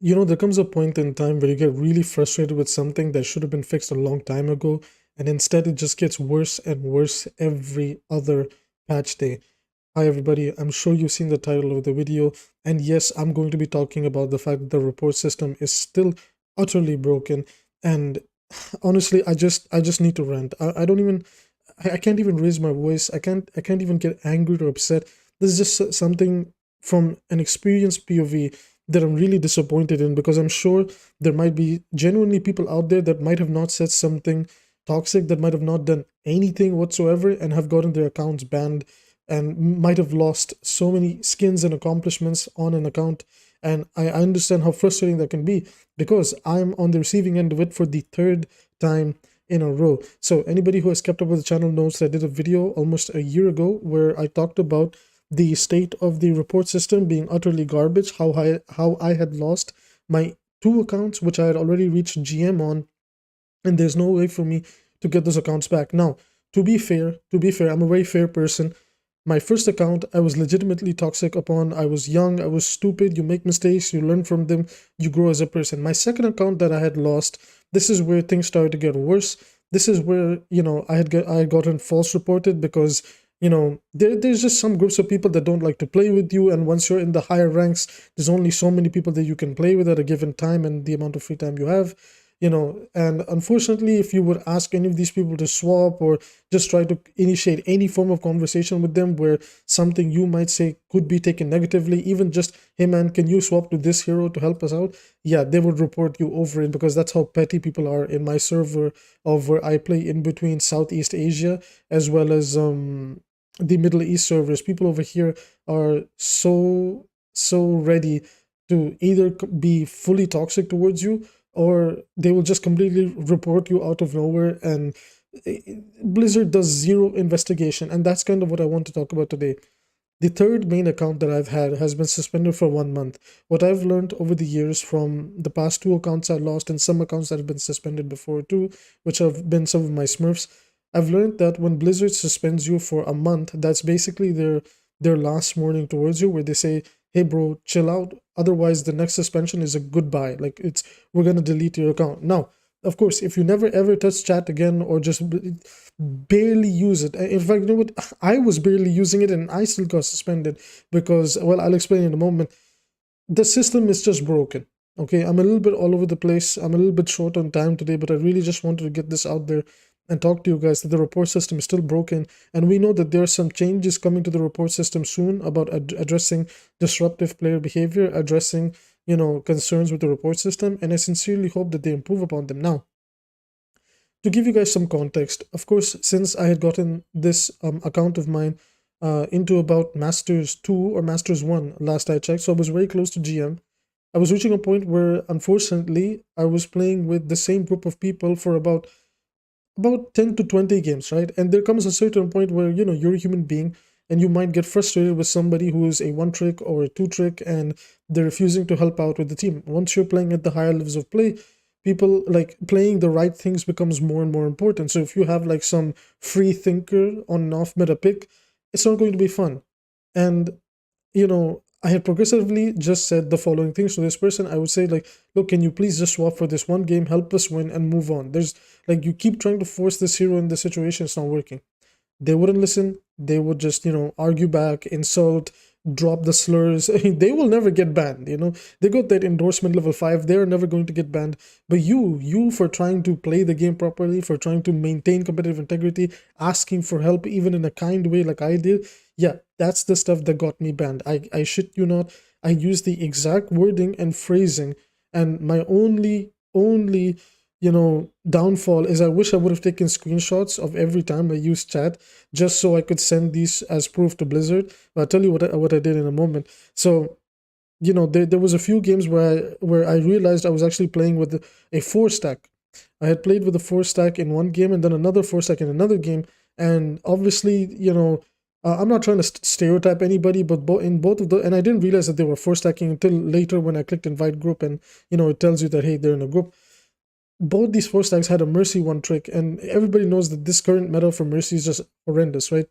there comes a point in time where you get really frustrated with something that should have been fixed a long time ago, and instead it just gets worse and worse every other patch day. Hi everybody, I'm sure you've seen the title of the video, and yes, I'm going to be talking about the fact that the report system is still utterly broken. And honestly, I just need to rant. I don't even I can't even raise my voice. I can't even get angry or upset. This is just something from an experienced POV that I'm really disappointed in, because I'm sure there might be genuinely people out there that might have not said something toxic, that might have not done anything whatsoever and have gotten their accounts banned and might have lost so many skins and accomplishments on an account. And I understand how frustrating that can be, because I'm on the receiving end of it for the third time in a row. So anybody who has kept up with the channel knows that I did a video almost a year ago where I talked about the state of the report system being utterly garbage, how I had lost my 2 accounts which I had already reached GM on, and there's no way for me to get those accounts back. Now, to be fair, I'm a very fair person. My first account, I was legitimately toxic upon. I was young, I was stupid. You make mistakes, you learn from them, you grow as a person. My second account that I had lost, this is where things started to get worse. This is where, I had gotten false reported, because there's just some groups of people that don't like to play with you, and once you're in the higher ranks, there's only so many people that you can play with at a given time and the amount of free time you have. And unfortunately, if you would ask any of these people to swap or just try to initiate any form of conversation with them where something you might say could be taken negatively, even just, hey man, can you swap to this hero to help us out? Yeah, they would report you over it, because that's how petty people are in my server of where I play in between Southeast Asia as well as the Middle East servers. People over here are so ready to either be fully toxic towards you, or they will just completely report you out of nowhere. And Blizzard does zero investigation, and that's kind of what I want to talk about today. The third main account that I've had has been suspended for 1 month. What I've learned over the years from the past 2 accounts I lost and some accounts that have been suspended before too, which have been some of my Smurfs, I've learned that when Blizzard suspends you for a month, that's basically their last warning towards you, where they say, hey bro, chill out, otherwise the next suspension is a goodbye. Like, we're gonna delete your account. Now, of course, if you never ever touch chat again, or just barely use it. In fact, you know what, I was barely using it and I still got suspended because, well, I'll explain in a moment. The system is just broken. Okay, I'm a little bit all over the place, I'm a little bit short on time today, but I really just wanted to get this out there and talk to you guys that the report system is still broken, and we know that there are some changes coming to the report system soon about addressing disruptive player behavior, addressing concerns with the report system, and I sincerely hope that they improve upon them. Now, to give you guys some context, of course, since I had gotten this account of mine into about Masters 2 or Masters 1 last I checked, so I was very close to GM. I was reaching a point where, unfortunately, I was playing with the same group of people for about 10 to 20 games, right? And there comes a certain point where, you're a human being and you might get frustrated with somebody who is a 1-trick or a 2-trick and they're refusing to help out with the team. Once you're playing at the higher levels of play, people like playing the right things becomes more and more important. So if you have like some free thinker on an off meta pick, it's not going to be fun. And I had progressively just said the following things to this person. I would say, like, look, can you please just swap for this one game, help us win and move on? There's like, you keep trying to force this hero in this situation, it's not working. They wouldn't listen. They would just, argue back, insult, drop the slurs. They will never get banned. They got that endorsement level 5. They're never going to get banned. But you for trying to play the game properly, for trying to maintain competitive integrity, asking for help even in a kind way like I did, yeah, that's the stuff that got me banned. I shit you not, I used the exact wording and phrasing, and my only downfall is I wish I would have taken screenshots of every time I used chat, just so I could send these as proof to Blizzard. But I'll tell you what I did in a moment. So, there was a few games where I realized I was actually playing with a 4-stack. I had played with a 4-stack in one game and then another 4-stack in another game. And obviously, I'm not trying to stereotype anybody, but in both of and I didn't realize that they were 4-stacking until later when I clicked invite group, and it tells you that, hey, they're in a group. Both these 4-stacks had a Mercy 1-trick, and everybody knows that this current meta for Mercy is just horrendous, right?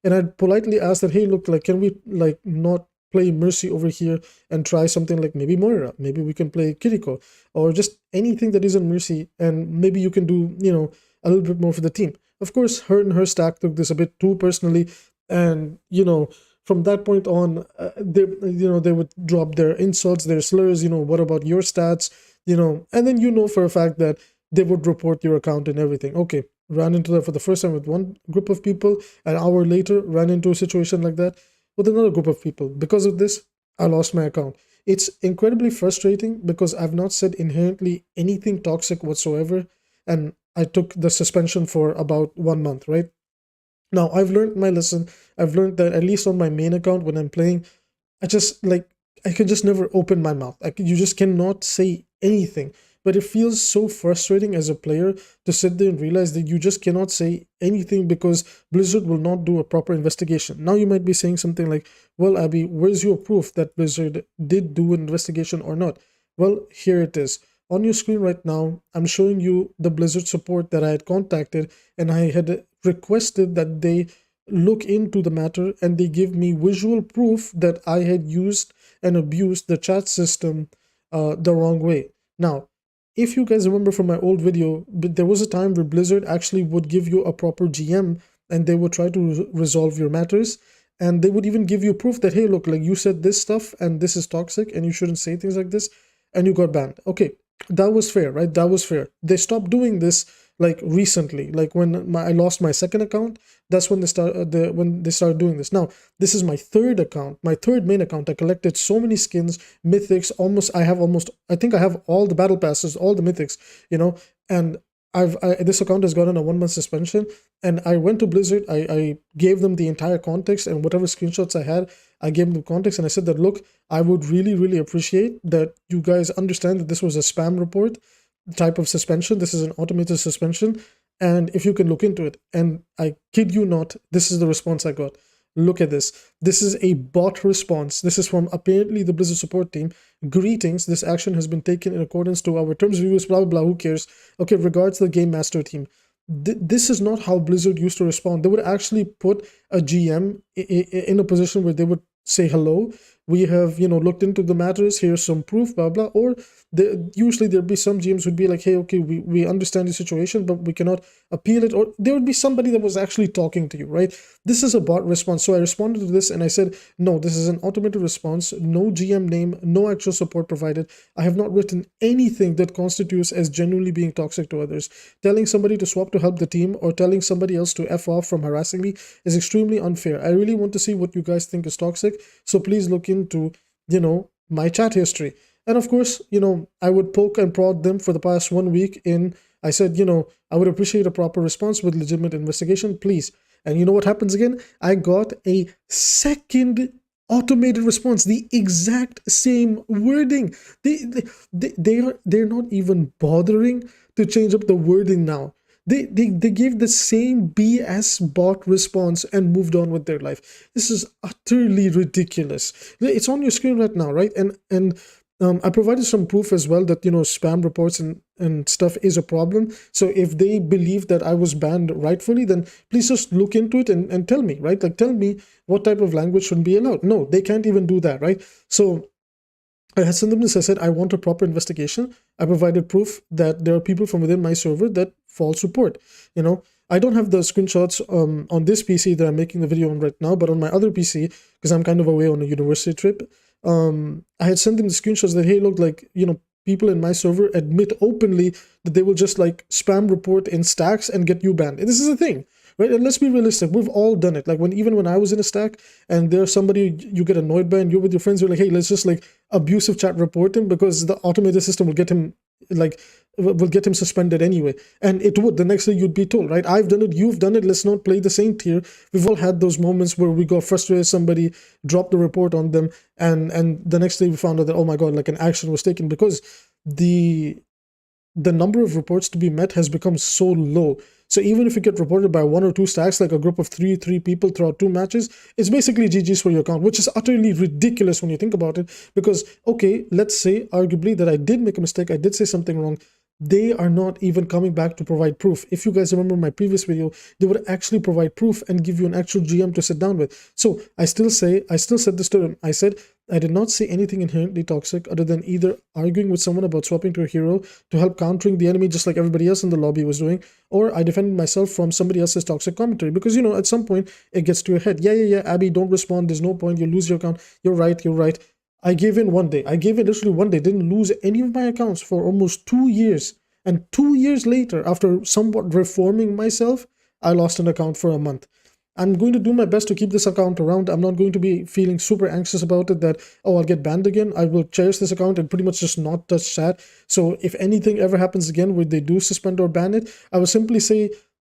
And I'd politely asked that, hey, look, like, can we like not play Mercy over here and try something like maybe Moira. Maybe we can play Kiriko or just anything that isn't Mercy, and maybe you can do, you know, a little bit more for the team. Of course, her and her stack took this a bit too personally, and you know, from that point on, they would drop their insults, their slurs. You know, what about your stats? You know, and then you know for a fact that they would report your account and everything. Okay, ran into that for the first time with one group of people. An hour later, ran into a situation like that with another group of people. Because of this, I lost my account. It's incredibly frustrating because I've not said inherently anything toxic whatsoever, and I took the suspension for about 1 month, right? Now, I've learned my lesson. I've learned that at least on my main account when I'm playing, I can just never open my mouth. You just cannot say anything. But it feels so frustrating as a player to sit there and realize that you just cannot say anything because Blizzard will not do a proper investigation. Now you might be saying something like, well, Abby, where's your proof that Blizzard did do an investigation or not? Well, here it is. On your screen right now, I'm showing you the Blizzard support that I had contacted, and I had requested that they look into the matter and they give me visual proof that I had used and abused the chat system the wrong way. Now, if you guys remember from my old video, there was a time where Blizzard actually would give you a proper GM and they would try to resolve your matters. And they would even give you proof that, hey, look, like you said this stuff and this is toxic and you shouldn't say things like this, and you got banned. Okay, that was fair, right? That was fair. They stopped doing this like recently, like when I lost my second account. That's when they started doing this. Now this is my third account, my third main account. I collected so many skins, mythics, I think I have all the battle passes, all the mythics, you know. And this account has gotten a 1 month suspension, and I went to Blizzard. I gave them the entire context, and whatever screenshots I had, I gave them the context, and I said that, look, I would really appreciate that you guys understand that this was a spam report type of suspension. This is an automated suspension, and if you can look into it. And I kid you not, this is the response I got. Look at this. This is a bot response. This is from apparently the Blizzard support team. Greetings, this action has been taken in accordance to our terms of use, blah, blah, blah, who cares? Okay, regards the game master team. This is not how Blizzard used to respond. They would actually put a GM in a position where they would say, hello, we have, you know, looked into the matters, here's some proof, blah, blah. Or usually there'd be some GMs who'd be like, hey, okay, we understand the situation, but we cannot appeal it. Or there would be somebody that was actually talking to you, right? This is a bot response. So I responded to this and I said, no, this is an automated response, no GM name, no actual support provided. I have not written anything that constitutes as genuinely being toxic to others. Telling somebody to swap to help the team or telling somebody else to F off from harassing me is extremely unfair. I really want to see what you guys think is toxic. So please look into, you know, my chat history. And of course, you know, I would poke and prod them for the past 1 week I said, you know, I would appreciate a proper response with legitimate investigation, please. And you know what happens again? I got a second automated response, the exact same wording. They're not even bothering to change up the wording now. They gave the same BS bot response and moved on with their life. This is utterly ridiculous. It's on your screen right now, right? And I provided some proof as well that, you know, spam reports and stuff is a problem. So if they believe that I was banned rightfully, then please just look into it and tell me, right? Like, tell me what type of language should be allowed. No, they can't even do that, right? So I had sent them this. I said, I want a proper investigation. I provided proof that there are people from within my server that fall support. You know, I don't have the screenshots on this PC that I'm making the video on right now, but on my other PC, because I'm kind of away on a university trip, I had sent them the screenshots that, hey, look, like, you know, people in my server admit openly that they will just like spam report in stacks and get you banned. And this is a thing. Right? And let's be realistic. We've all done it. Like even when I was in a stack and there's somebody you get annoyed by and you're with your friends, you're like, hey, let's just like abusive chat report him because the automated system will get him suspended anyway. And it would. The next day you'd be told, right? I've done it. You've done it. Let's not play the same tier. We've all had those moments where we got frustrated. Somebody dropped the report on them. And the next day we found out that, oh my God, like an action was taken because the number of reports to be met has become so low. So even if you get reported by 1 or 2 stacks, like a group of three people throughout 2 matches, it's basically GG's for your account, which is utterly ridiculous when you think about it. Because, okay, let's say arguably that I did make a mistake, I did say something wrong. they are not even coming back to provide proof. If you guys remember my previous video, they would actually provide proof and give you an actual GM to sit down with. So I still said this to them. I said, I did not see anything inherently toxic other than either arguing with someone about swapping to a hero to help countering the enemy just like everybody else in the lobby was doing, or I defended myself from somebody else's toxic commentary. Because, you know, at some point it gets to your head. Yeah, Abby, don't respond. There's no point. You'll lose your account. You're right. I gave in one day. I gave in literally one day. Didn't lose any of my accounts for almost 2 years. And 2 years later, after somewhat reforming myself, I lost an account for a month. I'm going to do my best to keep this account around. I'm not going to be feeling super anxious about it that, oh, I'll get banned again. I will cherish this account and pretty much just not touch chat. So if anything ever happens again where they do suspend or ban it, I will simply say,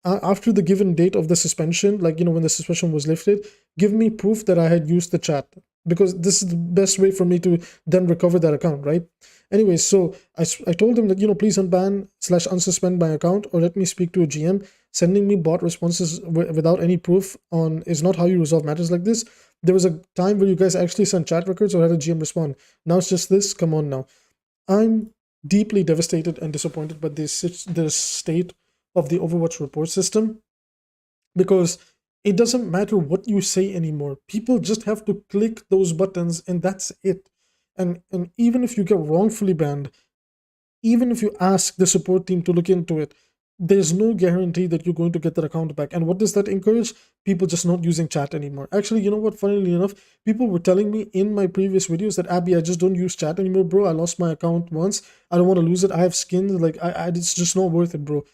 after the given date of the suspension, like, you know, when the suspension was lifted, give me proof that I had used the chat, because this is the best way for me to then recover that account, right? Anyway, so I told him that, you know, please unban/unsuspend my account or let me speak to a GM. Sending me bot responses without any proof on is not how you resolve matters like this. There was a time where you guys actually sent chat records or had a GM respond. Now it's just this. Come on now. I'm deeply devastated and disappointed by the state of the Overwatch report system, because it doesn't matter what you say anymore. People just have to click those buttons and that's it. And even if you get wrongfully banned, even if you ask the support team to look into it, there's no guarantee that you're going to get that account back. And what does that encourage? People just not using chat anymore. Actually, you know what? Funnily enough, people were telling me in my previous videos that, Abby, I just don't use chat anymore, bro. I lost my account once. I don't want to lose it. I have skins. Like, it's just not worth it, bro.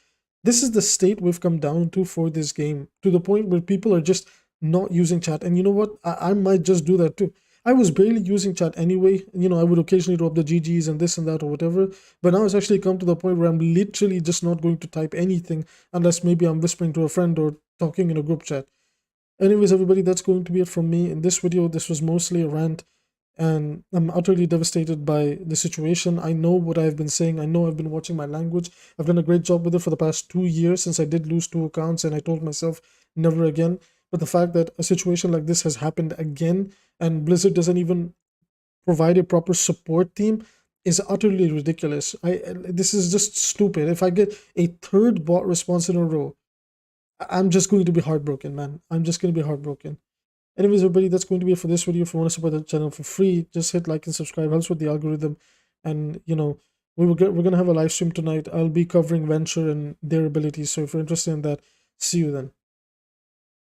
This is the state we've come down to for this game, to the point where people are just not using chat. And you know what? I might just do that too. I was barely using chat anyway. You know, I would occasionally drop the GGs and this and that or whatever. But now it's actually come to the point where I'm literally just not going to type anything unless maybe I'm whispering to a friend or talking in a group chat. Anyways, everybody, that's going to be it from me in this video. This was mostly a rant, and I'm utterly devastated by the situation. I know what I've been saying. I know I've been watching my language. I've done a great job with it for the past 2 years since I did lose 2 accounts and I told myself never again. But the fact that a situation like this has happened again and Blizzard doesn't even provide a proper support team is utterly ridiculous. This is just stupid. If I get a 3rd bot response in a row, I'm just going to be heartbroken, man. I'm just going to be heartbroken. Anyways, everybody, that's going to be it for this video. If you want to support the channel for free, just hit like and subscribe. Helps with the algorithm. And, you know, we're going to have a live stream tonight. I'll be covering Venture and their abilities. So if you're interested in that, see you then.